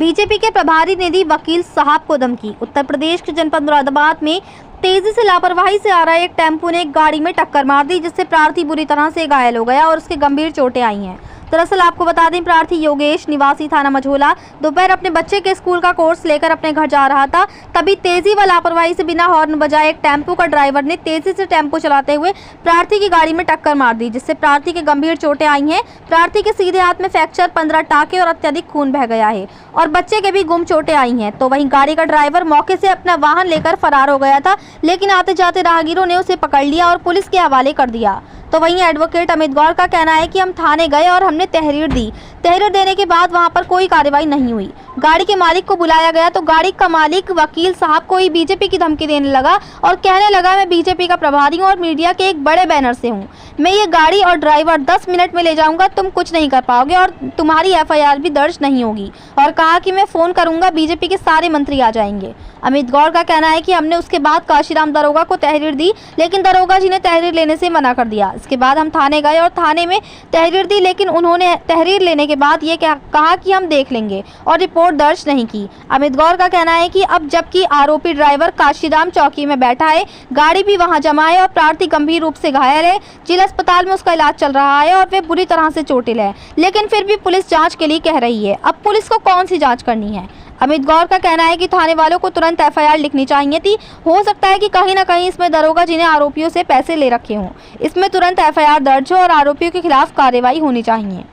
BJP के प्रभारी ने दी वकील साहब को धमकी। उत्तर प्रदेश के जनपद मुरादाबाद में तेजी से लापरवाही से आ रहा एक टेम्पो ने एक गाड़ी में टक्कर मार दी, जिससे प्रार्थी बुरी तरह से घायल हो गया और उसके गंभीर चोटें आई हैं। दरअसल आपको बता दें, प्रार्थी योगेश निवासी थाना मझोला दोपहर अपने बच्चे के स्कूल का कोर्स लेकर अपने घर जा रहा था। तभी तेजी व लापरवाही से बिना हॉर्न बजाए एक टेम्पो का ड्राइवर ने तेजी से टेम्पो चलाते हुए प्रार्थी की गाड़ी में टक्कर मार दी, जिससे प्रार्थी के गंभीर चोटें आई हैं। प्रार्थी के सीधे हाथ में फ्रैक्चर, 15 टाके और अत्यधिक खून बह गया है और बच्चे के भी गुम चोटें आई हैं। तो वहीं गाड़ी का ड्राइवर मौके से अपना वाहन लेकर फरार हो गया था, लेकिन आते जाते राहगीरों ने उसे पकड़ लिया और पुलिस के हवाले कर दिया। तो वहीं एडवोकेट अमित गौर का कहना है कि हम थाने गए और हमने तहरीर दी। तहरीर देने के बाद वहां पर कोई कार्रवाई नहीं हुई। गाड़ी के मालिक को बुलाया गया तो गाड़ी का मालिक वकील साहब को ही बीजेपी की धमकी देने लगा और कहने लगा, मैं बीजेपी का प्रभारी हूं और मीडिया के एक बड़े बैनर से हूं। मैं ये गाड़ी और ड्राइवर 10 मिनट में ले जाऊंगा, तुम कुछ नहीं कर पाओगे और तुम्हारी एफआईआर भी दर्ज नहीं होगी। और कहा कि मैं फोन करूंगा, बीजेपी के सारे मंत्री आ जाएंगे। अमित गौर का कहना है कि हमने उसके बाद काशीराम दरोगा को तहरीर दी, लेकिन दरोगा जी ने तहरीर लेने से मना कर दिया। इसके बाद हम थाने गए और थाने में तहरीर दी, लेकिन उन्होंने तहरीर लेने के बाद ये कहा कि हम देख लेंगे और रिपोर्ट दर्ज नहीं की। अमित गौर का कहना है कि अब जबकि आरोपी ड्राइवर काशीराम चौकी में बैठा है, गाड़ी भी वहां जमा है और प्रार्थी गंभीर रूप से घायल है, जिला अस्पताल में उसका इलाज चल रहा है और वे बुरी तरह से चोटिल है, लेकिन फिर भी पुलिस जांच के लिए कह रही है। अब पुलिस को कौन सी जांच करनी है? अमित गौर का कहना है कि थाने वालों को तुरंत एफआईआर लिखनी चाहिए थी। हो सकता है कि कहीं ना कहीं इसमें दरोगा जी ने आरोपियों से पैसे ले रखे हों। इसमें तुरंत एफआईआर दर्ज हो और आरोपियों के खिलाफ कार्रवाई होनी चाहिए।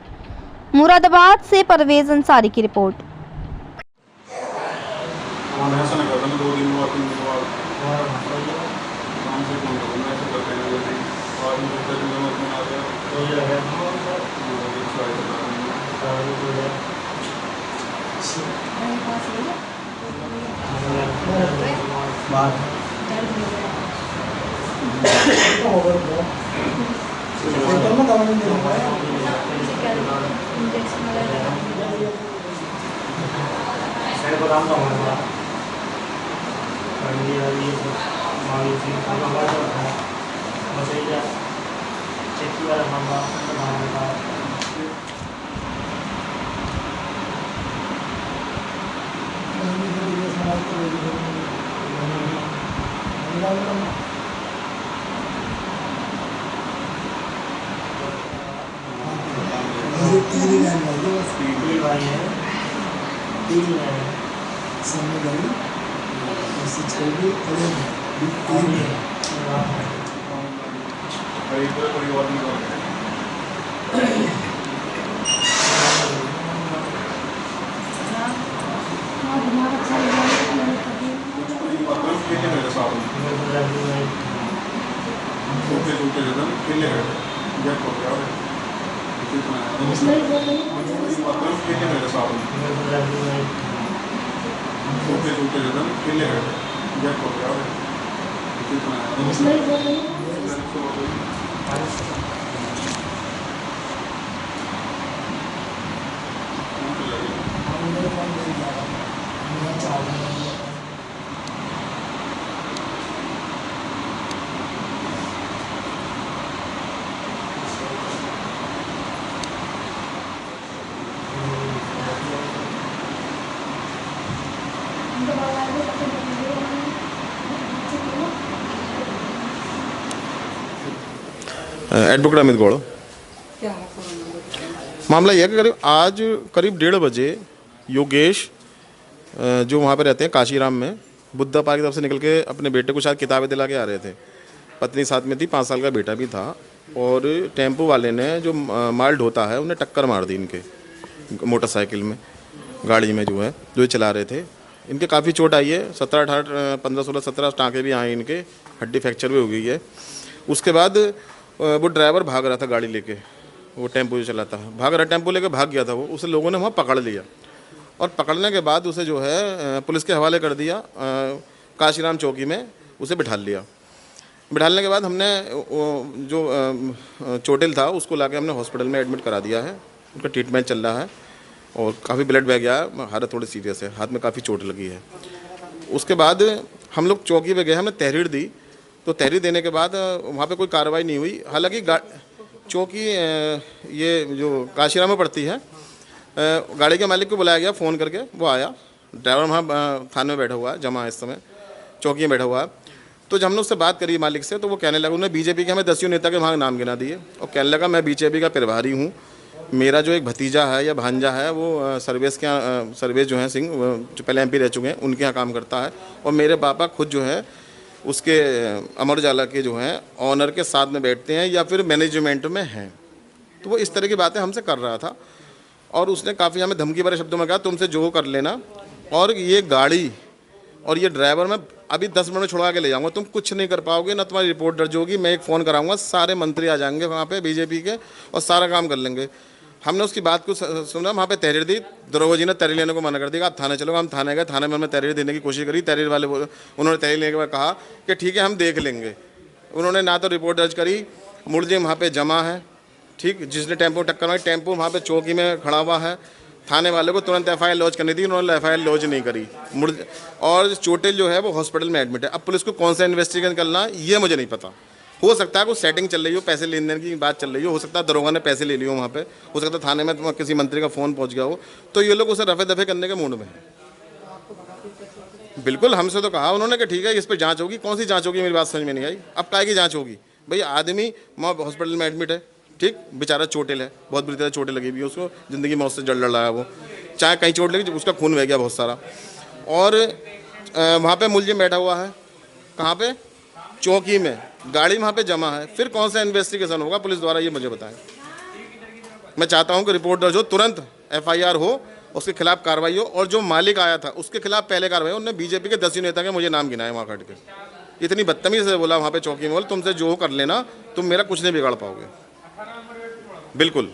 मुरादाबाद से परवेज अंसारी की रिपोर्ट। एडवोकेट अमित गौड़। मामला यह कि आज करीब 1:30 बजे योगेश जो वहाँ पे रहते हैं काशीराम में, बुद्धा पार्क की तरफ से निकल के अपने बेटे को शायद किताबें दिला के आ रहे थे। पत्नी साथ में थी, 5 साल का बेटा भी था। और टेम्पो वाले ने जो माल ढोता है उन्हें टक्कर मार दी इनके मोटरसाइकिल में, गाड़ी में जो है जो चला रहे थे। इनके काफ़ी चोट आई है, 17, 18, 15, 16, 17 टाँके भी आए इनके, हड्डी फ्रैक्चर भी हो गई है। उसके बाद वो ड्राइवर भाग रहा था गाड़ी लेके, वो टेम्पो जो चलाता है भाग रहा, टेम्पो लेके भाग गया था वो। उसे लोगों ने वहाँ पकड़ लिया और पकड़ने के बाद उसे जो है पुलिस के हवाले कर दिया। काशीराम चौकी में उसे बिठा लिया। बिठाने के बाद हमने जो चोटिल था उसको लाके हमने हॉस्पिटल में एडमिट करा दिया है। उनका ट्रीटमेंट चल रहा है और काफ़ी ब्लड बह गया है, हालत थोड़ी सीरियस है, हाथ में काफ़ी चोट लगी है। उसके बाद हम लोग चौकी पे गए, हमने तहरीर दी। तो तहरीर देने के बाद वहाँ पे कोई कार्रवाई नहीं हुई। हालांकि चौकी ये जो काशीराम में पड़ती है, गाड़ी के मालिक को बुलाया गया फ़ोन करके, वो आया। ड्राइवर वहाँ थाने में बैठा हुआ है, जमा है इस समय, चौकी में बैठा हुआ है। तो जब हमने उससे बात करी मालिक से, तो वो कहने लगा, उन्होंने बीजेपी के हमें 10 नेता के वहाँ नाम गिना दिए और कहने लगा मैं बीजेपी का प्रभारी हूँ, मेरा जो एक भतीजा है या भांजा है वो सर्वेश के यहाँ, सर्वेश जो हैं सिंह, जो पहले MP रह चुके हैं, उनके यहाँ काम करता है, और मेरे पापा खुद जो है उसके अमर उजाला के जो हैं ऑनर के साथ में बैठते हैं या फिर मैनेजमेंट में हैं। तो वो इस तरह की बातें हमसे कर रहा था और उसने काफ़ी हमें धमकी भरे शब्दों में कहा तुमसे जो कर लेना, और ये गाड़ी और ये ड्राइवर मैं अभी 10 मिनट में छुड़वा के ले जाऊंगा, तुम कुछ नहीं कर पाओगे, ना तुम्हारी रिपोर्ट दर्ज होगी, मैं एक फ़ोन कराऊंगा, सारे मंत्री आ जाएंगे वहाँ पे बीजेपी के और सारा काम कर लेंगे। हमने उसकी बात को सुना, वहाँ पे तहरीर दी, दरोगा जी ने तहरीर लेने को मना कर दिया, आप थाने चलो। हम थाने गए, थाने में हमने तहरीर देने की कोशिश करी, तहरीर वाले उन्होंने तहरीर लेने के बाद कहा कि ठीक है हम देख लेंगे। उन्होंने ना तो रिपोर्ट दर्ज करी, मुलजिम वहाँ पे जमा है, ठीक, जिसने टेम्पो टक्कर मारी, टेम्पो वहाँ पे चौकी में खड़ा हुआ है, थाने वाले को तुरंत FIR लॉन्च करनी थी, उन्होंने FIR लॉन्च नहीं करी, और चोटिल जो है वो हॉस्पिटल में एडमिट है। अब पुलिस को कौन सा इन्वेस्टिगेशन करना ये मुझे नहीं पता, हो सकता है कुछ सेटिंग चल रही हो, पैसे लेन देन की बात चल रही हो सकता है दरोगा ने पैसे ले लिए हो वहाँ पे, हो सकता है थाने में किसी मंत्री का फ़ोन पहुँच गया हो, तो ये लोग उसे रफे दफे करने के मूड में हैं। बिल्कुल, हमसे तो कहा उन्होंने कि ठीक है इस पर जाँच होगी। कौन सी जाँच होगी, मेरी बात समझ में नहीं आई। अब काय की जाँच होगी भाई, आदमी वहाँ हॉस्पिटल में एडमिट है, ठीक, बेचारा चोटिल है, बहुत बुरी तरह चोटें लगी हुई है उसको, ज़िंदगी मौत से जड़ लड़ रहा है वो, चाहे कहीं चोट लगी उसका खून बह गया बहुत सारा, और वहाँ पे मुलजिम बैठा हुआ है, कहाँ पे, चौकी में, गाड़ी वहाँ पे जमा है। फिर कौन सा इन्वेस्टिगेशन होगा पुलिस द्वारा, ये मुझे बताएं। मैं चाहता हूँ कि रिपोर्ट दर्ज हो, तुरंत FIR हो, उसके खिलाफ कार्रवाई हो, और जो मालिक आया था उसके खिलाफ पहले कार्रवाई हो। उन्होंने बीजेपी के 10 नेता के मुझे नाम गिनाए वहाँ खड़ के, इतनी बदतमीज़ी से बोला वहाँ पे चौकी में, बोल तुमसे जो कर लेना, तुम मेरा कुछ नहीं बिगाड़ पाओगे। बिल्कुल।